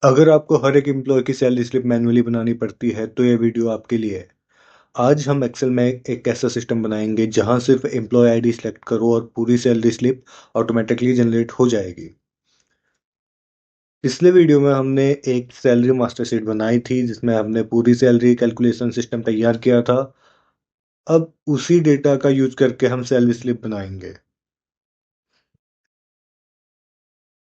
अगर आपको हर एक एम्प्लॉय की सैलरी स्लिप मैन्युअली बनानी पड़ती है तो ये वीडियो आपके लिए है। आज हम एक्सेल में एक ऐसा सिस्टम बनाएंगे जहां सिर्फ एम्प्लॉय आईडी सेलेक्ट करो और पूरी सैलरी स्लिप ऑटोमेटिकली जनरेट हो जाएगी। पिछले वीडियो में हमने एक सैलरी मास्टर शीट बनाई थी जिसमें हमने पूरी सैलरी कैलकुलेशन सिस्टम तैयार किया था। अब उसी डेटा का यूज करके हम सैलरी स्लिप बनाएंगे।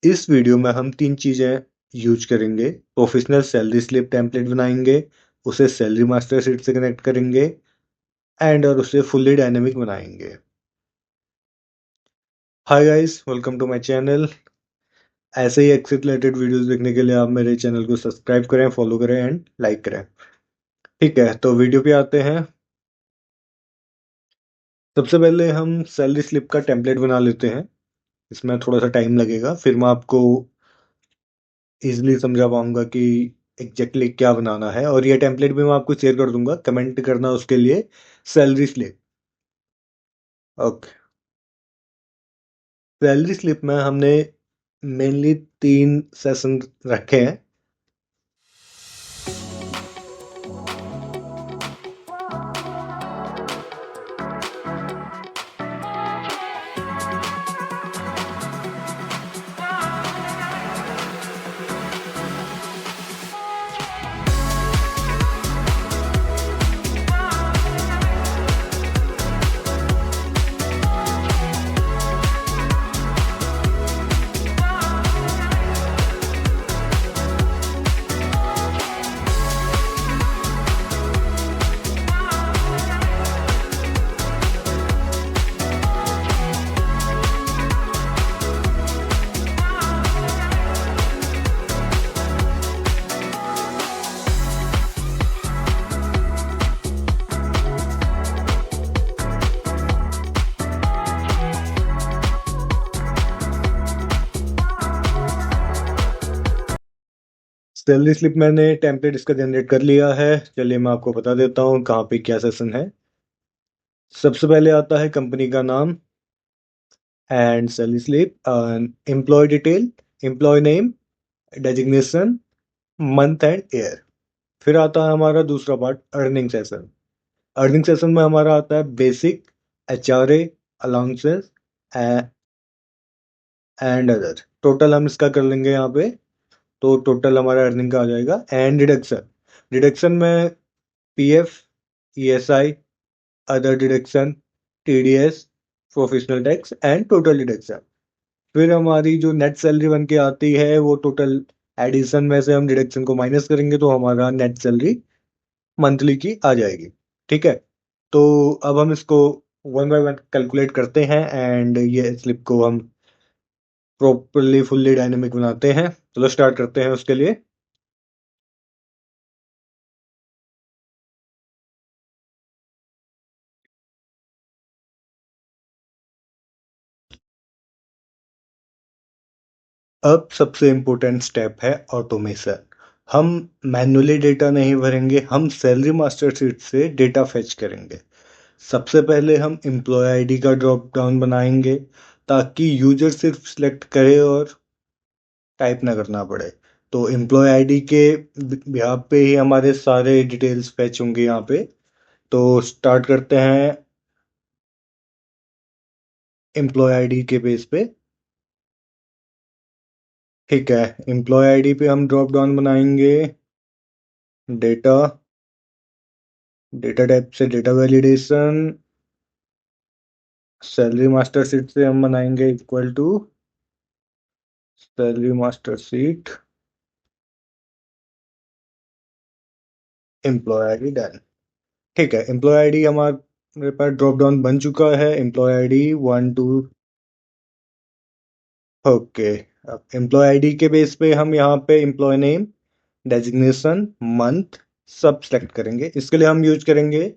इस वीडियो में हम तीन चीजें यूज करेंगे। प्रोफेशनल सैलरी स्लिप टेम्पलेट बनाएंगे, उसे सैलरी मास्टर शीट से कनेक्ट करेंगे और उसे फुल्ली डायनेमिक बनाएंगे। Hi guys, welcome to my channel. ऐसे ही एक्सेल रिलेटेड वीडियोस देखने के लिए आप मेरे चैनल को सब्सक्राइब करें, फॉलो करें एंड लाइक करें। ठीक है, तो वीडियो पे आते हैं। सबसे पहले हम सैलरी स्लिप का टेम्पलेट बना लेते हैं। इसमें थोड़ा सा टाइम लगेगा, फिर मैं आपको इजीली समझा पाऊंगा कि एग्जैक्टली क्या बनाना है, और ये टेम्पलेट भी मैं आपको शेयर कर दूंगा, कमेंट करना उसके लिए salary slip. Okay. Salary slip में हमने मेनली तीन सेशन रखे हैं। सैलरी स्लिप मैंने टेम्पलेट इसका जनरेट कर लिया है। चलिए मैं आपको बता देता हूँ कहाँ पे क्या सेशन है। सबसे पहले आता है कंपनी का नाम and salary slip, employee detail, employee name, designation, month and year. फिर आता है हमारा दूसरा part, earning session. Earning session में हमारा आता है basic, HRA, allowances and other. Total हम इसका कर लेंगे यहाँ पे, तो टोटल हमारा अर्निंग का आ जाएगा। एंड डिडक्शन, डिडक्शन में PF, ESI, other deduction, TDS, professional tax and total deduction. फिर हमारी जो नेट सैलरी बन के आती है वो टोटल एडिशन में से हम डिडक्शन को माइनस करेंगे तो हमारा नेट सैलरी मंथली की आ जाएगी। ठीक है, तो अब हम इसको वन बाय वन कैलकुलेट करते हैं एंड ये स्लिप को हम प्रॉपरली फुल्ली डायनेमिक बनाते हैं। चलो स्टार्ट करते हैं उसके लिए। अब सबसे इम्पोर्टेंट स्टेप है ऑटोमेशन। हम मैन्युअली डेटा नहीं भरेंगे, हम सैलरी मास्टर शीट से डेटा फेच करेंगे। सबसे पहले हम एम्प्लॉय आईडी का ड्रॉप डाउन बनाएंगे ताकि यूजर सिर्फ सिलेक्ट करे और टाइप ना करना पड़े। तो एम्प्लॉय आईडी के यहाँ पे ही हमारे सारे डिटेल्स फेच होंगे यहाँ पे। तो स्टार्ट करते हैं एम्प्लॉय आईडी के बेस पे। ठीक है, एम्प्लॉय आईडी पे हम ड्रॉप डाउन बनाएंगे डेटा, डेटा टाइप से data validation, salary master sheet से हम बनाएंगे equal to salary master sheet employee ID. Done. ठीक है, एम्प्लॉय आईडी हमारे पास ड्रॉप डाउन बन चुका है। Employee ID one two. Okay, अब एम्प्लॉय आईडी के बेस पे हम यहाँ पे एम्प्लॉय नेम, डेजिग्नेशन, मंथ सब सेलेक्ट करेंगे। इसके लिए हम यूज करेंगे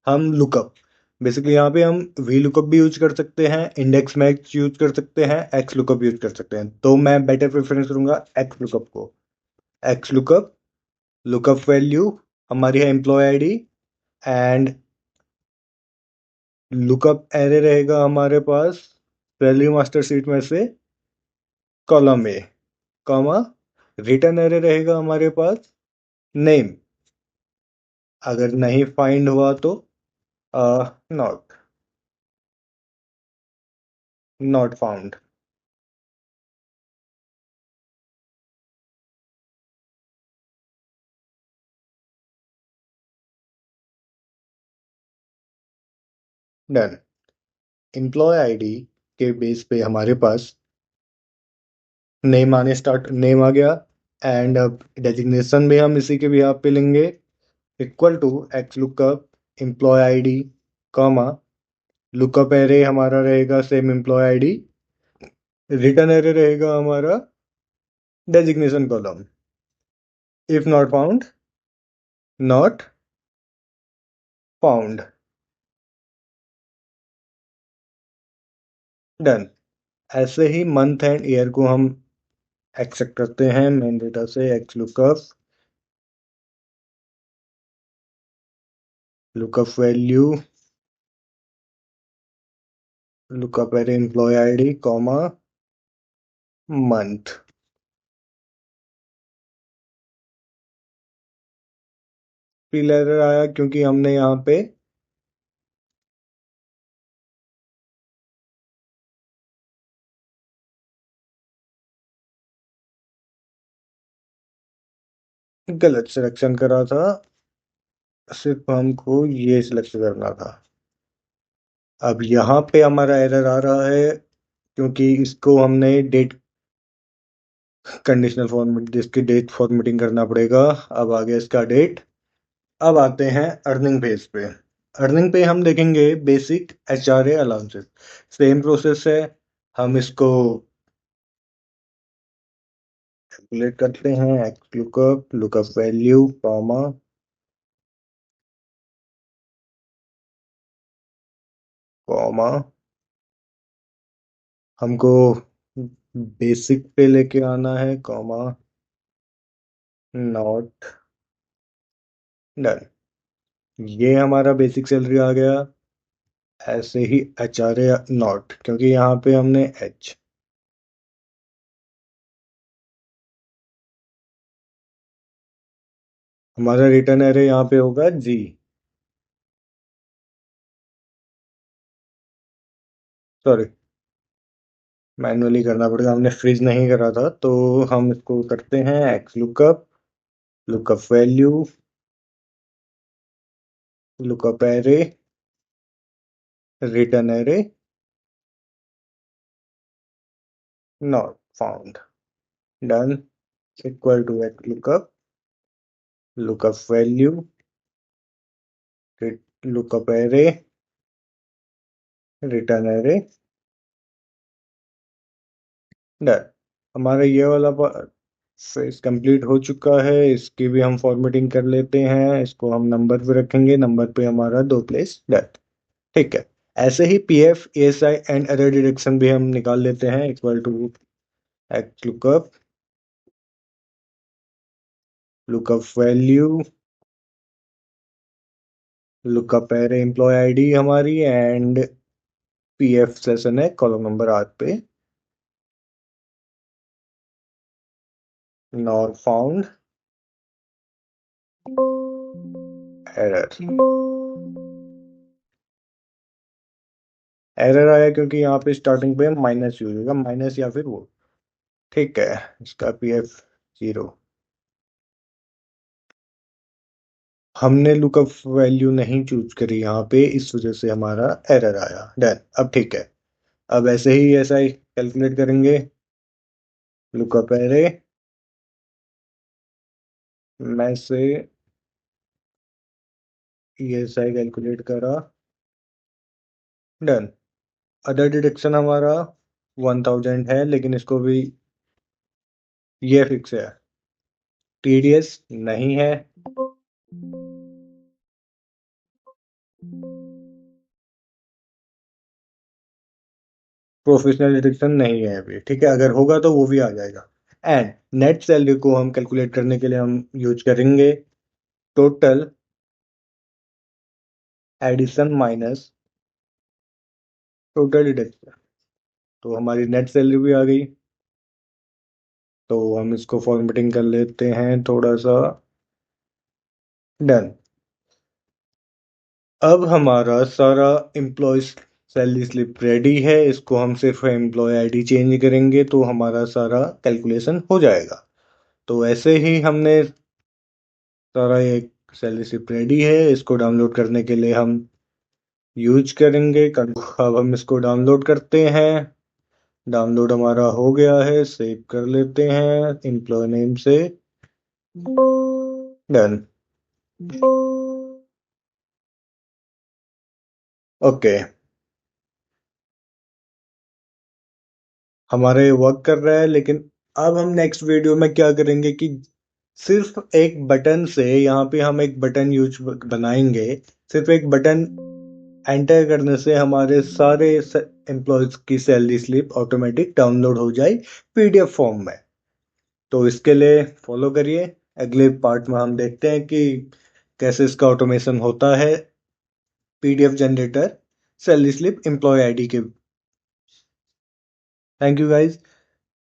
हम लुकअप। बेसिकली यहाँ पे हम वी लुकअप भी यूज कर सकते हैं, इंडेक्स मैक्स यूज कर सकते हैं, एक्स लुकअप यूज कर सकते हैं। तो मैं बेटर प्रेफरेंस करूंगा एक्स लुकअप को। एक्स लुकअप, लुकअप वैल्यू हमारी है employee ID and lookup array रहेगा हमारे पास सैलरी मास्टर शीट में से column A, comma return array रहेगा हमारे पास नेम, अगर नहीं फाइंड हुआ तो not not found. Done. Employee ID के बेस पे हमारे पास नेम आ गया, एंड अब डेजिग्नेशन भी हम इसी के भी पे लेंगे, equal to X lookup employee ID comma lookup array हमारा रहेगा same employee ID, return array रहेगा हमारा designation column, if not found not found. Done. ऐसे ही मंथ एंड ईयर को हम एक्सेप्ट करते हैं मेन डेटा से, X lookup lookup value lookup array employee ID comma month. Fill error आया क्योंकि हमने यहाँ पे गलत सिलेक्शन करा था, सिर्फ हमको ये सिलेक्ट करना था। अब यहाँ पे हमारा एरर आ रहा है क्योंकि इसको हमने डेट कंडीशनल फॉर्मेट, जिसकी डेट फॉर्मेटिंग करना पड़ेगा। अब आ गया इसका डेट। अब आते हैं अर्निंग पेज पे। अर्निंग पे हम देखेंगे basic HRA allowances, same process है। हम इसको कैलकुलेट करते हैं, X lookup lookup value comma comma हमको बेसिक पे लेके आना है कॉमा नॉट। डन। ये हमारा बेसिक सैलरी आ गया। ऐसे ही HRA नॉट, क्योंकि यहाँ पे हमने एच, हमारा रिटर्न एरे यहाँ पे होगा जी। सॉरी, मैनुअली करना पड़ेगा, हमने फ्रीज नहीं करा था, तो हम इसको करते हैं X lookup lookup value lookup array return array not found. Done. Equal to X lookup value lookup array return array. Done. हमारा ये वाला फेस कंप्लीट हो चुका है, इसकी भी हम फॉर्मेटिंग कर लेते हैं, इसको हम नंबर पे रखेंगे, नंबर पे हमारा 2 प्लेस। डन। ठीक है। ऐसे ही PF ESI and other deduction भी हम निकाल लेते हैं, equal to X lookup value lookup array employee ID हमारी, एंड PF सेशन है कॉलम नंबर 8 पे, नॉट फाउंड एरर। एरर आया क्योंकि यहाँ पे स्टार्टिंग पे माइनस यूज होगा, माइनस या फिर वो। ठीक है। इसका PF 0, हमने लुकअप वैल्यू नहीं चूज करी यहाँ पे, इस वजह से हमारा एरर आया। डन। अब ठीक है। अब ऐसे ही ऐसा ही कैलकुलेट करेंगे, लुकअप एरे में से ESI कैलकुलेट करा। डन। अदर डिडक्शन हमारा 1000 है, लेकिन इसको भी ये फिक्स है, TDS नहीं है, प्रोफेशनल डिडक्शन नहीं है अभी। ठीक है, अगर होगा तो वो भी आ जाएगा। एंड नेट सैलरी को हम कैलकुलेट करने के लिए हम यूज करेंगे total addition minus total deduction, तो हमारी नेट सैलरी भी आ गई। तो हम इसको फॉर्मेटिंग कर लेते हैं थोड़ा सा। डन। अब हमारा सारा एम्प्लॉय सैलरी स्लिप रेडी है। इसको हम सिर्फ एम्प्लॉय आईडी चेंज करेंगे तो हमारा सारा कैलकुलेशन हो जाएगा। तो ऐसे ही हमने सारा एक सैलरी स्लिप रेडी है। इसको डाउनलोड करने के लिए हम यूज करेंगे। अब हम इसको डाउनलोड करते हैं। डाउनलोड हमारा हो गया है, सेव कर लेते हैं एम्प्लॉय नेम से। डन। ओके, हमारे वर्क कर रहा है। लेकिन अब हम नेक्स्ट वीडियो में क्या करेंगे कि सिर्फ एक बटन से, यहाँ पे हम एक बटन यूज बनाएंगे। सिर्फ एक बटन एंटर करने से हमारे सारे एम्प्लॉयज की सैलरी स्लिप ऑटोमेटिक डाउनलोड हो जाए पीडीएफ फॉर्म में। तो इसके लिए फॉलो करिए। अगले पार्ट में हम देखते हैं कि कैसे इसका ऑटोमेशन होता है PDF generator salary slip employ ID के। Thank you guys.